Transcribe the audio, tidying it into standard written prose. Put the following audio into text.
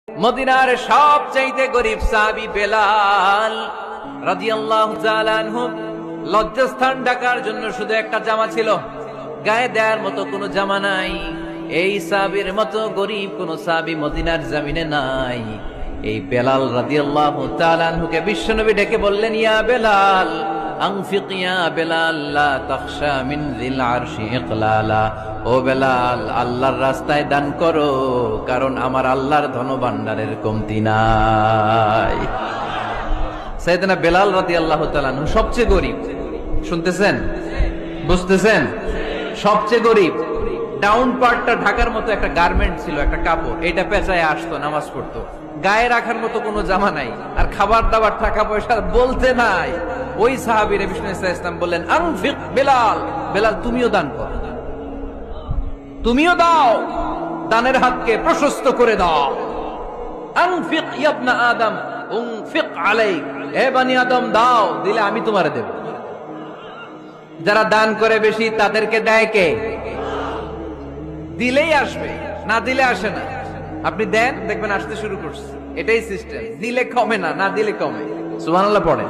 মদিনার সবচাইতে গরিব সাহাবী বেলাল রাদিয়াল্লাহু তাআলা আনহু লজ্জাস্থান ঢাকার জন্য শুধু একটা জামা ছিল, গায়ে দেওয়ার মতো কোনো জামা নাই। এই সাহাবীর মতো গরিব কোন সাহাবী মদিনার জমিনে নাই। এই বেলাল রাদিয়াল্লাহু তাআলা আনহুকে বিশ্বনবী ডেকে বললেন, ইয়া বেলাল আনফিক ইয়া বেলাল লা তাখশা মিন যিল আরশি ইকলালা। ও বেলাল, আল্লাহর রাস্তায় দান করো, কারণ আমার আল্লাহর ধনভাণ্ডারের কমতি নাই। সাইয়েদনা বেলাল রাদিয়াল্লাহু তাআলা আনহু সবচেয়ে গরিব। শুনতেছেন, বুঝতেছেন? সবচেয়ে গরিব। ডাউন পার্টটা ঢাকার মতো একটা গার্মেন্ট ছিল, একটা কাপড়, এটা পেঁচায় আসতো, নামাজ পড়তো। গায়ে রাখার মতো কোনো জামা নাই, আর খাবার দাবার টাকা পয়সা বলতে নাই। ওই সাহাবীর বিষ্ণু ইসলাম বললেন, আনফিক বেলাল, বেলাল তুমিও দান করো, তুমিও দাও, দানের হাতকে প্রশস্ত করে দাও। আনফিক ইয়া ইবনা আদম উনফিক আলাইক, হে বনি আদম দাও, দিলে আমি তোমারে দেব। যারা দান করে বেশি তাদেরকে দেয় কে? দিলেই আসবে, না দিলে আসে না। আপনি দেন, দেখবেন আসতে শুরু করছে। এটাই সিস্টেম। দিলে কমে না, না দিলে কমে। সুবহানাল্লাহ পড়ে।